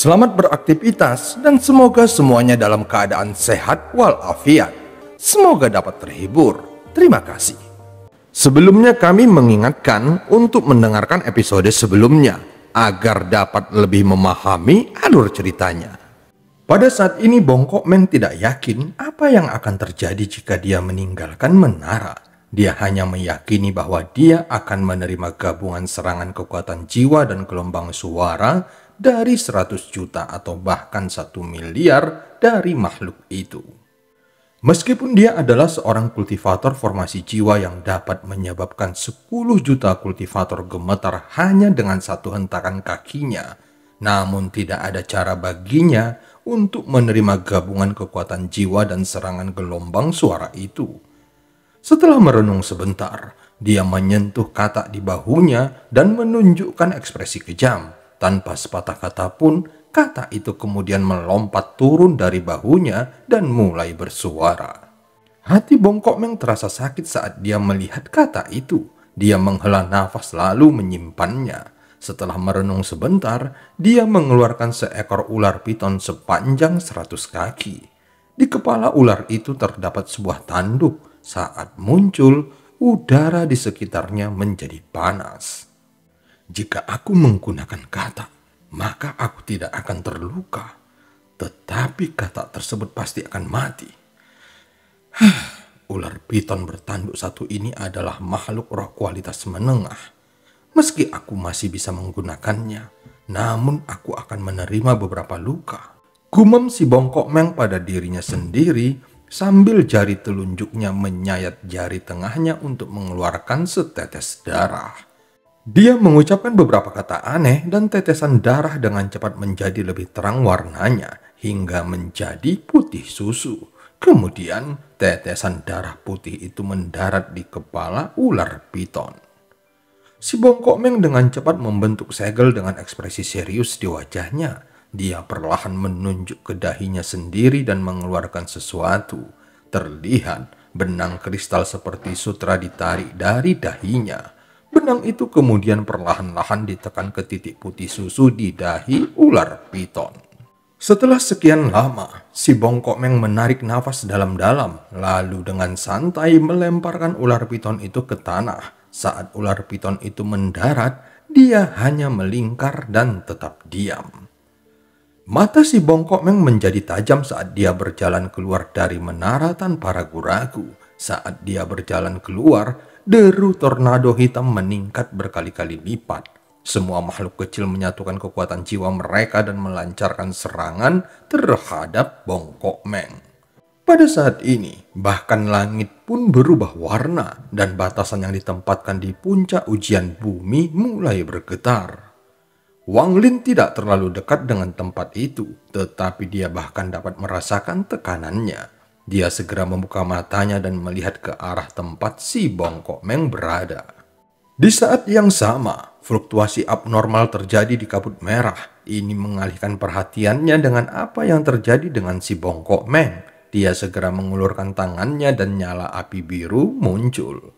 Selamat beraktivitas dan semoga semuanya dalam keadaan sehat walafiat. Semoga dapat terhibur. Terima kasih. Sebelumnya kami mengingatkan untuk mendengarkan episode sebelumnya agar dapat lebih memahami alur ceritanya. Pada saat ini Bongkok Meng tidak yakin apa yang akan terjadi jika dia meninggalkan menara. Dia hanya meyakini bahwa dia akan menerima gabungan serangan kekuatan jiwa dan gelombang suara dari 100 juta atau bahkan 1 miliar dari makhluk itu. Meskipun dia adalah seorang kultivator formasi jiwa yang dapat menyebabkan 10 juta kultivator gemetar hanya dengan satu hentakan kakinya, namun tidak ada cara baginya untuk menerima gabungan kekuatan jiwa dan serangan gelombang suara itu. Setelah merenung sebentar, dia menyentuh katak di bahunya dan menunjukkan ekspresi kejam. Tanpa sepatah kata pun, katak itu kemudian melompat turun dari bahunya dan mulai bersuara. Hati Bongkok Meng terasa sakit saat dia melihat katak itu. Dia menghela nafas lalu menyimpannya. Setelah merenung sebentar, dia mengeluarkan seekor ular piton sepanjang 100 kaki. Di kepala ular itu terdapat sebuah tanduk. Saat muncul, udara di sekitarnya menjadi panas. Jika aku menggunakan katak, maka aku tidak akan terluka. Tetapi katak tersebut pasti akan mati. Ular piton bertanduk satu ini adalah makhluk roh kualitas menengah. Meski aku masih bisa menggunakannya, namun aku akan menerima beberapa luka. Gumam si Bongkok Meng pada dirinya sendiri sambil jari telunjuknya menyayat jari tengahnya untuk mengeluarkan setetes darah. Dia mengucapkan beberapa kata aneh dan tetesan darah dengan cepat menjadi lebih terang warnanya hingga menjadi putih susu. Kemudian tetesan darah putih itu mendarat di kepala ular piton. Si Bongkok Meng dengan cepat membentuk segel dengan ekspresi serius di wajahnya. Dia perlahan menunjuk ke dahinya sendiri dan mengeluarkan sesuatu. Terlihat benang kristal seperti sutra ditarik dari dahinya. Benang itu kemudian perlahan-lahan ditekan ke titik putih susu di dahi ular piton. Setelah sekian lama, si Bongkok Meng menarik nafas dalam-dalam, lalu dengan santai melemparkan ular piton itu ke tanah. Saat ular piton itu mendarat, dia hanya melingkar dan tetap diam. Mata si Bongkok Meng menjadi tajam saat dia berjalan keluar dari menara tanpa ragu-ragu. Saat dia berjalan keluar, deru tornado hitam meningkat berkali-kali lipat. Semua makhluk kecil menyatukan kekuatan jiwa mereka dan melancarkan serangan terhadap Bongkok Meng. Pada saat ini, bahkan langit pun berubah warna dan batasan yang ditempatkan di puncak ujian bumi mulai bergetar. Wang Lin tidak terlalu dekat dengan tempat itu, tetapi dia bahkan dapat merasakan tekanannya. Dia segera membuka matanya dan melihat ke arah tempat si Bongkok Meng berada. Di saat yang sama, fluktuasi abnormal terjadi di kabut merah. Ini mengalihkan perhatiannya dengan apa yang terjadi dengan si Bongkok Meng. Dia segera mengulurkan tangannya dan nyala api biru muncul.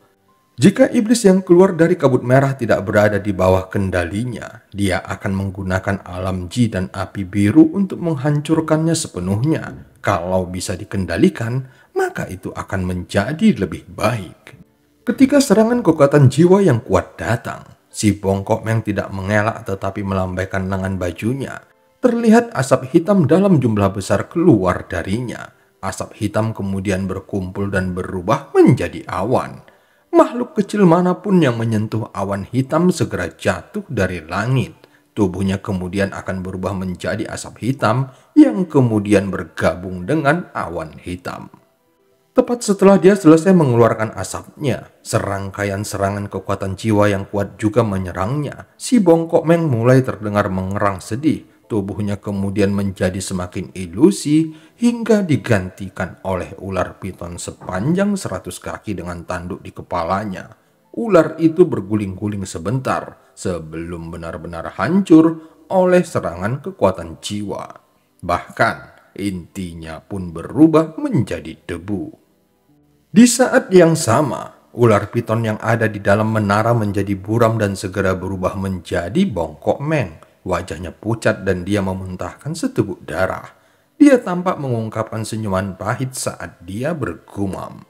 Jika iblis yang keluar dari kabut merah tidak berada di bawah kendalinya, dia akan menggunakan alam ji dan api biru untuk menghancurkannya sepenuhnya. Kalau bisa dikendalikan, maka itu akan menjadi lebih baik. Ketika serangan kekuatan jiwa yang kuat datang, si Bongkok Meng tidak mengelak tetapi melambaikan lengan bajunya. Terlihat asap hitam dalam jumlah besar keluar darinya. Asap hitam kemudian berkumpul dan berubah menjadi awan. Makhluk kecil manapun yang menyentuh awan hitam segera jatuh dari langit. Tubuhnya kemudian akan berubah menjadi asap hitam yang kemudian bergabung dengan awan hitam. Tepat setelah dia selesai mengeluarkan asapnya, serangkaian serangan kekuatan jiwa yang kuat juga menyerangnya. Si Bongkok Meng mulai terdengar mengerang sedih. Tubuhnya kemudian menjadi semakin ilusi hingga digantikan oleh ular piton sepanjang 100 kaki dengan tanduk di kepalanya. Ular itu berguling-guling sebentar sebelum benar-benar hancur oleh serangan kekuatan jiwa. Bahkan intinya pun berubah menjadi debu. Di saat yang sama, ular piton yang ada di dalam menara menjadi buram dan segera berubah menjadi Bongkok Meng. Wajahnya pucat dan dia memuntahkan seteguk darah. Dia tampak mengungkapkan senyuman pahit saat dia bergumam.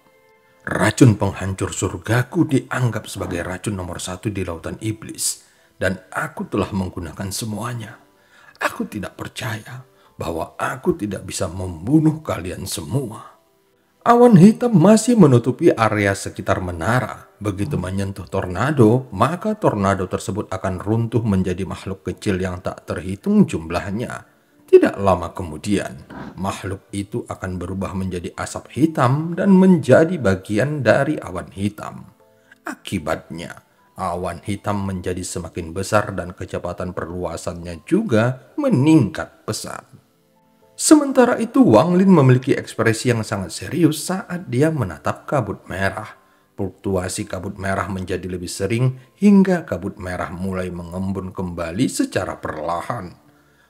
Racun penghancur surgaku dianggap sebagai racun nomor 1 di lautan iblis. Dan aku telah menggunakan semuanya. Aku tidak percaya bahwa aku tidak bisa membunuh kalian semua. Awan hitam masih menutupi area sekitar menara. Begitu menyentuh tornado, maka tornado tersebut akan runtuh menjadi makhluk kecil yang tak terhitung jumlahnya. Tidak lama kemudian, makhluk itu akan berubah menjadi asap hitam dan menjadi bagian dari awan hitam. Akibatnya, awan hitam menjadi semakin besar dan kecepatan perluasannya juga meningkat pesat. Sementara itu, Wang Lin memiliki ekspresi yang sangat serius saat dia menatap kabut merah. Fluktuasi kabut merah menjadi lebih sering hingga kabut merah mulai mengembun kembali secara perlahan.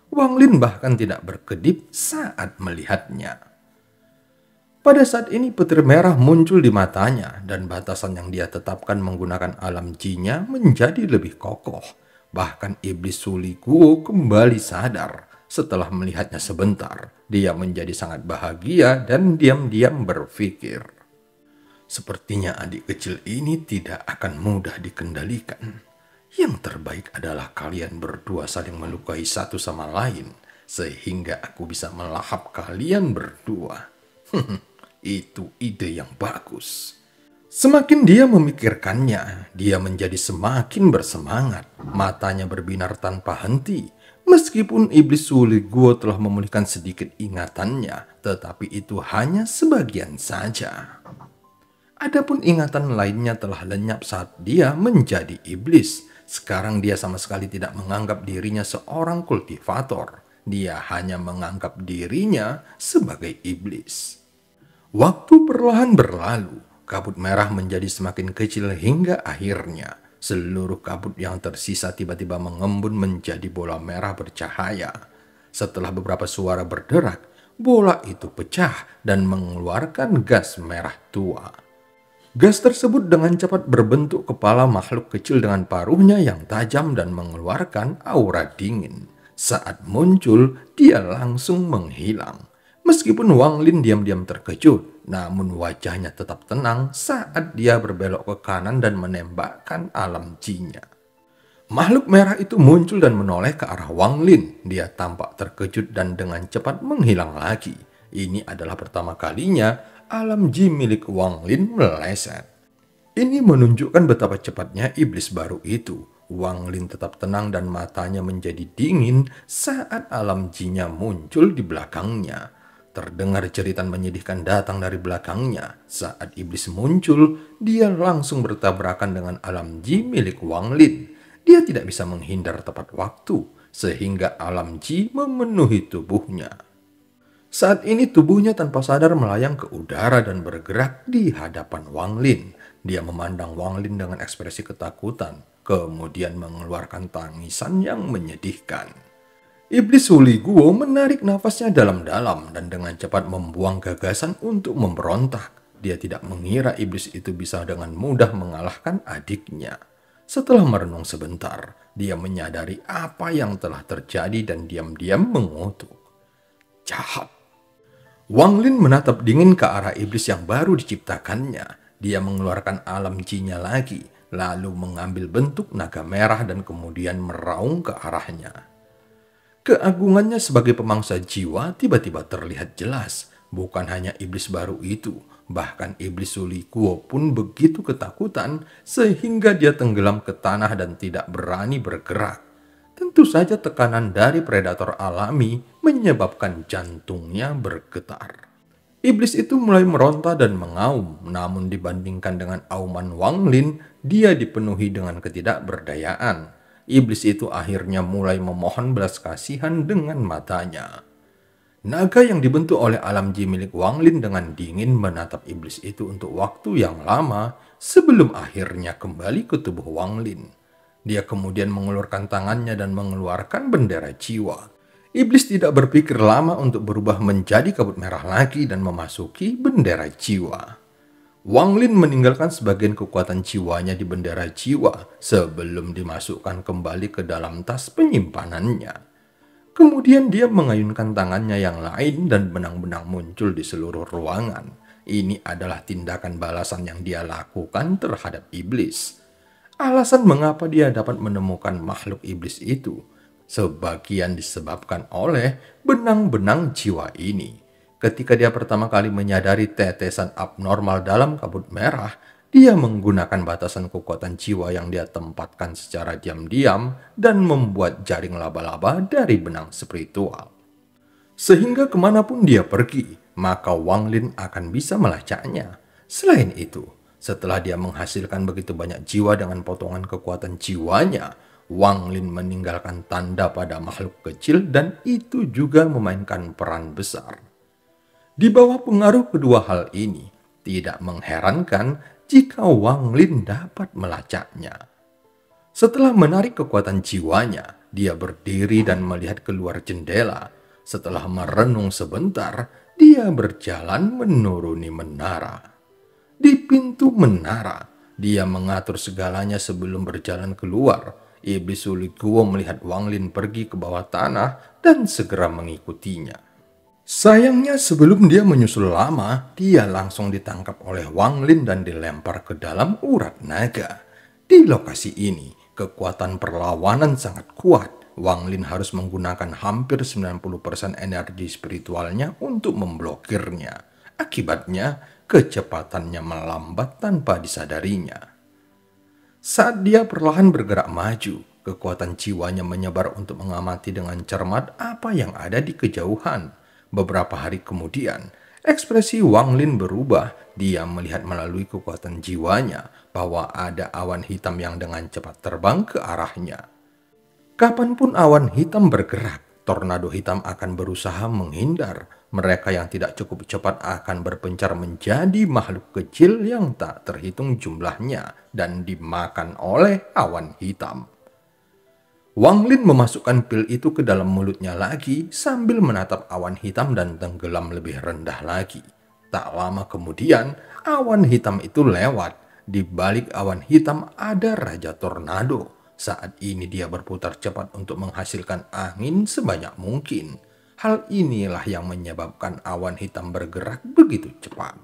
Wang Lin bahkan tidak berkedip saat melihatnya. Pada saat ini petir merah muncul di matanya dan batasan yang dia tetapkan menggunakan alam ji-nya menjadi lebih kokoh. Bahkan iblis Suli Guo kembali sadar. Setelah melihatnya sebentar, dia menjadi sangat bahagia dan diam-diam berpikir. Sepertinya adik kecil ini tidak akan mudah dikendalikan. Yang terbaik adalah kalian berdua saling melukai satu sama lain, sehingga aku bisa melahap kalian berdua. Itu ide yang bagus. Semakin dia memikirkannya, dia menjadi semakin bersemangat. Matanya berbinar tanpa henti. Meskipun iblis Suli Guo telah memulihkan sedikit ingatannya, tetapi itu hanya sebagian saja. Adapun ingatan lainnya telah lenyap saat dia menjadi iblis. Sekarang dia sama sekali tidak menganggap dirinya seorang kultivator. Dia hanya menganggap dirinya sebagai iblis. Waktu perlahan berlalu, kabut merah menjadi semakin kecil hingga akhirnya seluruh kabut yang tersisa tiba-tiba mengembun menjadi bola merah bercahaya. Setelah beberapa suara berderak, bola itu pecah dan mengeluarkan gas merah tua. Gas tersebut dengan cepat berbentuk kepala makhluk kecil dengan paruhnya yang tajam dan mengeluarkan aura dingin. Saat muncul, dia langsung menghilang. Meskipun Wang Lin diam-diam terkejut, namun wajahnya tetap tenang saat dia berbelok ke kanan dan menembakkan alam ji-nya. Makhluk merah itu muncul dan menoleh ke arah Wang Lin. Dia tampak terkejut dan dengan cepat menghilang lagi. Ini adalah pertama kalinya alam ji milik Wang Lin meleset. Ini menunjukkan betapa cepatnya iblis baru itu. Wang Lin tetap tenang dan matanya menjadi dingin saat alam ji-nya muncul di belakangnya. Terdengar jeritan menyedihkan datang dari belakangnya. Saat iblis muncul, dia langsung bertabrakan dengan alam ji milik Wang Lin. Dia tidak bisa menghindar tepat waktu, sehingga alam ji memenuhi tubuhnya. Saat ini tubuhnya tanpa sadar melayang ke udara dan bergerak di hadapan Wang Lin. Dia memandang Wang Lin dengan ekspresi ketakutan, kemudian mengeluarkan tangisan yang menyedihkan. Iblis Suli Guo menarik nafasnya dalam-dalam dan dengan cepat membuang gagasan untuk memberontak. Dia tidak mengira iblis itu bisa dengan mudah mengalahkan adiknya. Setelah merenung sebentar, dia menyadari apa yang telah terjadi dan diam-diam mengutuk. Jahat. Wang Lin menatap dingin ke arah iblis yang baru diciptakannya. Dia mengeluarkan alam ji-nya lagi, lalu mengambil bentuk naga merah dan kemudian meraung ke arahnya. Keagungannya sebagai pemangsa jiwa tiba-tiba terlihat jelas. Bukan hanya iblis baru itu, bahkan iblis Suli Guo pun begitu ketakutan sehingga dia tenggelam ke tanah dan tidak berani bergerak. Tentu saja tekanan dari predator alami menyebabkan jantungnya bergetar. Iblis itu mulai meronta dan mengaum, namun dibandingkan dengan auman Wang Lin, dia dipenuhi dengan ketidakberdayaan. Iblis itu akhirnya mulai memohon belas kasihan dengan matanya. Naga yang dibentuk oleh alam ji milik Wang Lin dengan dingin menatap iblis itu untuk waktu yang lama sebelum akhirnya kembali ke tubuh Wang Lin. Dia kemudian mengeluarkan tangannya dan mengeluarkan bendera jiwa. Iblis tidak berpikir lama untuk berubah menjadi kabut merah lagi dan memasuki bendera jiwa. Wang Lin meninggalkan sebagian kekuatan jiwanya di bendera jiwa sebelum dimasukkan kembali ke dalam tas penyimpanannya. Kemudian dia mengayunkan tangannya yang lain dan benang-benang muncul di seluruh ruangan. Ini adalah tindakan balasan yang dia lakukan terhadap iblis. Alasan mengapa dia dapat menemukan makhluk iblis itu sebagian disebabkan oleh benang-benang jiwa ini. Ketika dia pertama kali menyadari tetesan abnormal dalam kabut merah, dia menggunakan batasan kekuatan jiwa yang dia tempatkan secara diam-diam dan membuat jaring laba-laba dari benang spiritual. Sehingga kemanapun dia pergi, maka Wang Lin akan bisa melacaknya. Selain itu, setelah dia menghasilkan begitu banyak jiwa dengan potongan kekuatan jiwanya, Wang Lin meninggalkan tanda pada makhluk kecil dan itu juga memainkan peran besar. Di bawah pengaruh kedua hal ini, tidak mengherankan jika Wang Lin dapat melacaknya. Setelah menarik kekuatan jiwanya, dia berdiri dan melihat keluar jendela. Setelah merenung sebentar, dia berjalan menuruni menara. Di pintu menara, dia mengatur segalanya sebelum berjalan keluar. Iblis sulit Guo melihat Wang Lin pergi ke bawah tanah dan segera mengikutinya. Sayangnya sebelum dia menyusul lama, dia langsung ditangkap oleh Wang Lin dan dilempar ke dalam urat naga. Di lokasi ini, kekuatan perlawanan sangat kuat. Wang Lin harus menggunakan hampir 90% energi spiritualnya untuk memblokirnya. Akibatnya, kecepatannya melambat tanpa disadarinya. Saat dia perlahan bergerak maju, kekuatan jiwanya menyebar untuk mengamati dengan cermat apa yang ada di kejauhan. Beberapa hari kemudian, ekspresi Wang Lin berubah. Dia melihat melalui kekuatan jiwanya bahwa ada awan hitam yang dengan cepat terbang ke arahnya. Kapanpun awan hitam bergerak, tornado hitam akan berusaha menghindar. Mereka yang tidak cukup cepat akan berpencar menjadi makhluk kecil yang tak terhitung jumlahnya dan dimakan oleh awan hitam. Wang Lin memasukkan pil itu ke dalam mulutnya lagi sambil menatap awan hitam dan tenggelam lebih rendah lagi. Tak lama kemudian, awan hitam itu lewat. Di balik awan hitam ada Raja Tornado. Saat ini dia berputar cepat untuk menghasilkan angin sebanyak mungkin. Hal inilah yang menyebabkan awan hitam bergerak begitu cepat.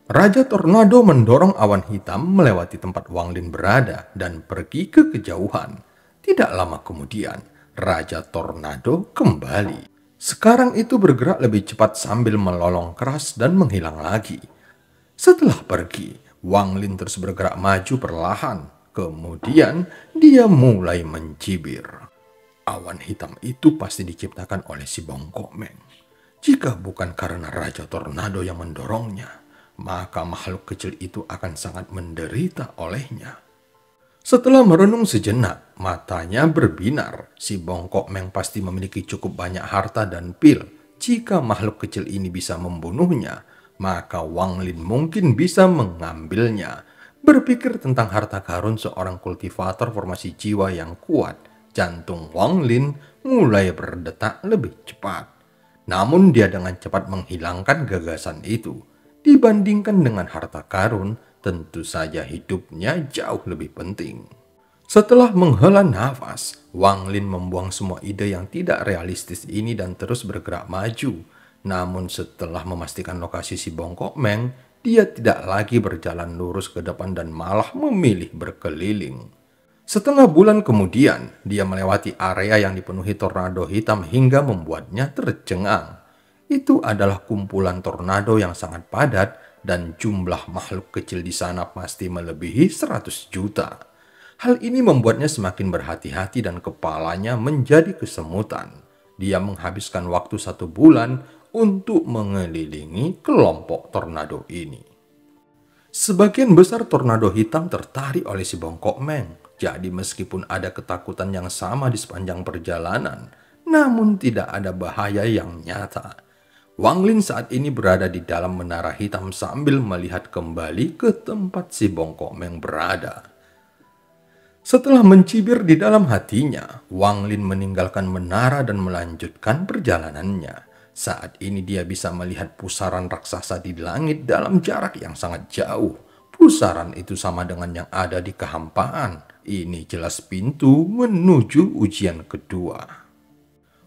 Raja Tornado mendorong awan hitam melewati tempat Wang Lin berada dan pergi ke kejauhan. Tidak lama kemudian, Raja Tornado kembali. Sekarang itu bergerak lebih cepat sambil melolong keras dan menghilang lagi. Setelah pergi, Wang Lin terus bergerak maju perlahan. Kemudian, dia mulai mencibir. Awan hitam itu pasti diciptakan oleh si Bongkok Meng. Jika bukan karena Raja Tornado yang mendorongnya, maka makhluk kecil itu akan sangat menderita olehnya. Setelah merenung sejenak, matanya berbinar. Si Bongkok Meng pasti memiliki cukup banyak harta dan pil. Jika makhluk kecil ini bisa membunuhnya, maka Wang Lin mungkin bisa mengambilnya. Berpikir tentang harta karun seorang kultivator formasi jiwa yang kuat, jantung Wang Lin mulai berdetak lebih cepat. Namun dia dengan cepat menghilangkan gagasan itu. Dibandingkan dengan harta karun, tentu saja hidupnya jauh lebih penting. Setelah menghela nafas, Wang Lin membuang semua ide yang tidak realistis ini dan terus bergerak maju. Namun setelah memastikan lokasi si Bongkok Meng, dia tidak lagi berjalan lurus ke depan dan malah memilih berkeliling. Setengah bulan kemudian, dia melewati area yang dipenuhi tornado hitam hingga membuatnya tercengang. Itu adalah kumpulan tornado yang sangat padat dan jumlah makhluk kecil di sana pasti melebihi 100 juta. Hal ini membuatnya semakin berhati-hati dan kepalanya menjadi kesemutan. Dia menghabiskan waktu 1 bulan untuk mengelilingi kelompok tornado ini. Sebagian besar tornado hitam tertarik oleh si Bongkok Meng. Jadi meskipun ada ketakutan yang sama di sepanjang perjalanan, namun tidak ada bahaya yang nyata. Wang Lin saat ini berada di dalam menara hitam sambil melihat kembali ke tempat si Bongkok Meng berada. Setelah mencibir di dalam hatinya, Wang Lin meninggalkan menara dan melanjutkan perjalanannya. Saat ini dia bisa melihat pusaran raksasa di langit dalam jarak yang sangat jauh. Pusaran itu sama dengan yang ada di kehampaan. Ini jelas pintu menuju ujian kedua.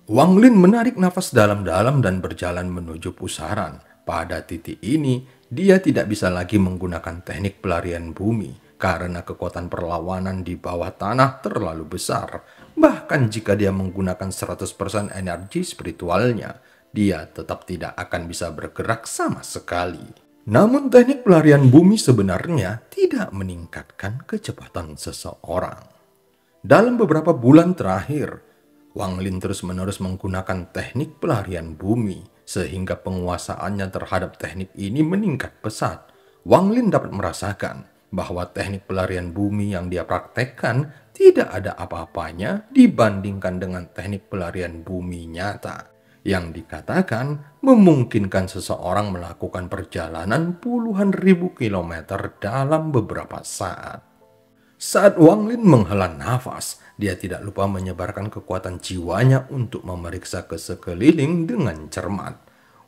Wang Lin menarik nafas dalam-dalam dan berjalan menuju pusaran. Pada titik ini, dia tidak bisa lagi menggunakan teknik pelarian bumi karena kekuatan perlawanan di bawah tanah terlalu besar. Bahkan jika dia menggunakan 100% energi spiritualnya, dia tetap tidak akan bisa bergerak sama sekali. Namun teknik pelarian bumi sebenarnya tidak meningkatkan kecepatan seseorang. Dalam beberapa bulan terakhir, Wang Lin terus-menerus menggunakan teknik pelarian bumi sehingga penguasaannya terhadap teknik ini meningkat pesat. Wang Lin dapat merasakan bahwa teknik pelarian bumi yang dia praktekkan tidak ada apa-apanya dibandingkan dengan teknik pelarian bumi nyata yang dikatakan memungkinkan seseorang melakukan perjalanan puluhan ribu kilometer dalam beberapa saat. Saat Wang Lin menghela nafas, dia tidak lupa menyebarkan kekuatan jiwanya untuk memeriksa ke sekeliling dengan cermat.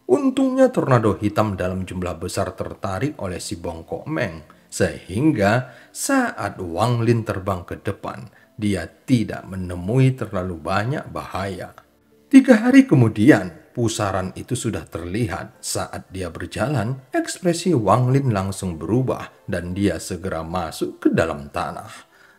Untungnya tornado hitam dalam jumlah besar tertarik oleh si Bongkok Meng, sehingga saat Wang Lin terbang ke depan, dia tidak menemui terlalu banyak bahaya. 3 hari kemudian, pusaran itu sudah terlihat. Saat dia berjalan, ekspresi Wang Lin langsung berubah dan dia segera masuk ke dalam tanah.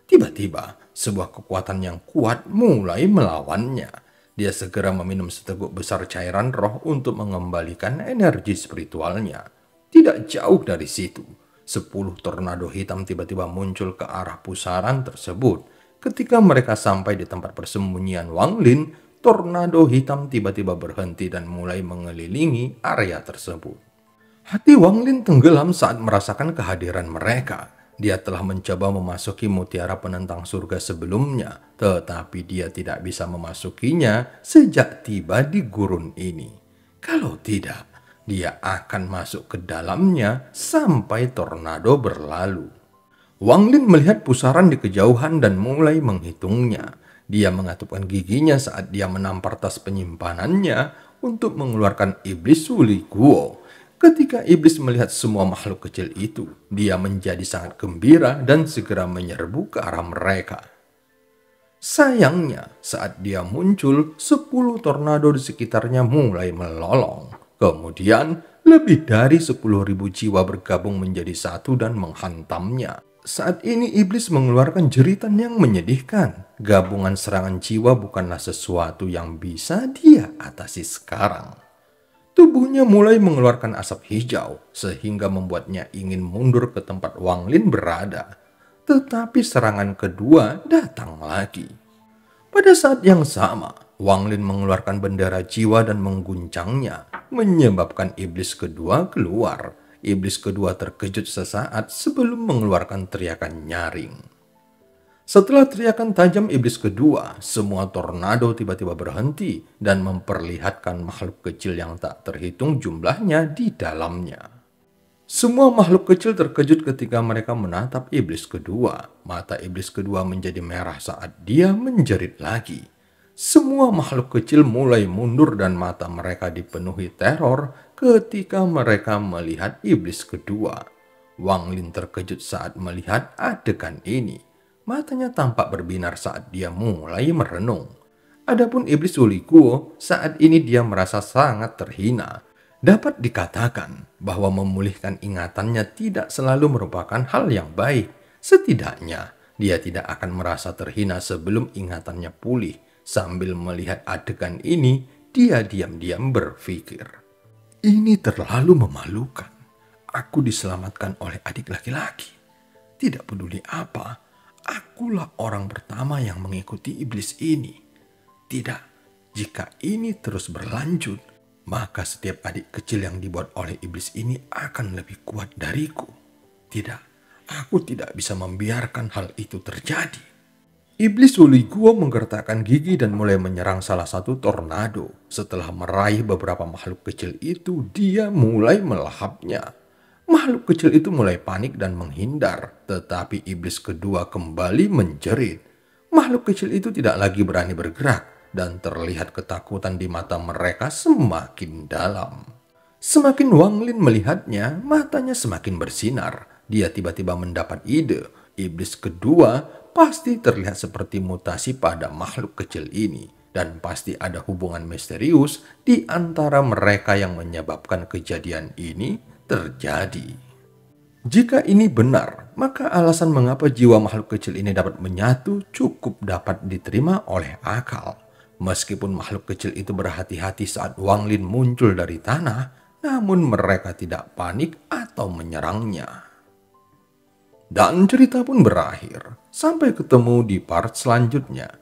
Tiba-tiba, sebuah kekuatan yang kuat mulai melawannya. Dia segera meminum seteguk besar cairan roh untuk mengembalikan energi spiritualnya. Tidak jauh dari situ, 10 tornado hitam tiba-tiba muncul ke arah pusaran tersebut. Ketika mereka sampai di tempat persembunyian Wang Lin, tornado hitam tiba-tiba berhenti dan mulai mengelilingi area tersebut. Hati Wang Lin tenggelam saat merasakan kehadiran mereka. Dia telah mencoba memasuki mutiara penentang surga sebelumnya, tetapi dia tidak bisa memasukinya sejak tiba di gurun ini. Kalau tidak, dia akan masuk ke dalamnya sampai tornado berlalu. Wang Lin melihat pusaran di kejauhan dan mulai menghitungnya. Dia mengatupkan giginya saat dia menampar tas penyimpanannya untuk mengeluarkan iblis Wuli Guo. Ketika iblis melihat semua makhluk kecil itu, dia menjadi sangat gembira dan segera menyerbu ke arah mereka. Sayangnya, saat dia muncul, 10 tornado di sekitarnya mulai melolong. Kemudian, lebih dari 10.000 jiwa bergabung menjadi satu dan menghantamnya. Saat ini iblis mengeluarkan jeritan yang menyedihkan. Gabungan serangan jiwa bukanlah sesuatu yang bisa dia atasi sekarang. Tubuhnya mulai mengeluarkan asap hijau sehingga membuatnya ingin mundur ke tempat Wang Lin berada. Tetapi serangan kedua datang lagi. Pada saat yang sama, Wang Lin mengeluarkan bendera jiwa dan mengguncangnya, menyebabkan iblis kedua keluar. Iblis kedua terkejut sesaat sebelum mengeluarkan teriakan nyaring. Setelah teriakan tajam iblis kedua, semua tornado tiba-tiba berhenti dan memperlihatkan makhluk kecil yang tak terhitung jumlahnya di dalamnya. Semua makhluk kecil terkejut ketika mereka menatap iblis kedua. Mata iblis kedua menjadi merah saat dia menjerit lagi. Semua makhluk kecil mulai mundur dan mata mereka dipenuhi teror ketika mereka melihat iblis kedua. Wang Lin terkejut saat melihat adegan ini. Matanya tampak berbinar saat dia mulai merenung. Adapun iblis Wuli Guo, saat ini dia merasa sangat terhina. Dapat dikatakan bahwa memulihkan ingatannya tidak selalu merupakan hal yang baik. Setidaknya, dia tidak akan merasa terhina sebelum ingatannya pulih. Sambil melihat adegan ini, dia diam-diam berpikir, ini terlalu memalukan. Aku diselamatkan oleh adik laki-laki. Tidak peduli apa, akulah orang pertama yang mengikuti iblis ini. Tidak, jika ini terus berlanjut, maka setiap adik kecil yang dibuat oleh iblis ini akan lebih kuat dariku. Tidak, aku tidak bisa membiarkan hal itu terjadi. Iblis Wuli Guo menggertakkan gigi dan mulai menyerang salah satu tornado. Setelah meraih beberapa makhluk kecil itu, dia mulai melahapnya. Makhluk kecil itu mulai panik dan menghindar, tetapi iblis kedua kembali menjerit. Makhluk kecil itu tidak lagi berani bergerak. dan terlihat ketakutan di mata mereka semakin dalam. Semakin Wang Lin melihatnya, matanya semakin bersinar. Dia tiba-tiba mendapat ide. Iblis kedua pasti terlihat seperti mutasi pada makhluk kecil ini. Dan pasti ada hubungan misterius di antara mereka yang menyebabkan kejadian ini terjadi. Jika ini benar, maka alasan mengapa jiwa makhluk kecil ini dapat menyatu cukup dapat diterima oleh akal. Meskipun makhluk kecil itu berhati-hati saat Wang Lin muncul dari tanah, namun mereka tidak panik atau menyerangnya. Dan cerita pun berakhir. Sampai ketemu di part selanjutnya.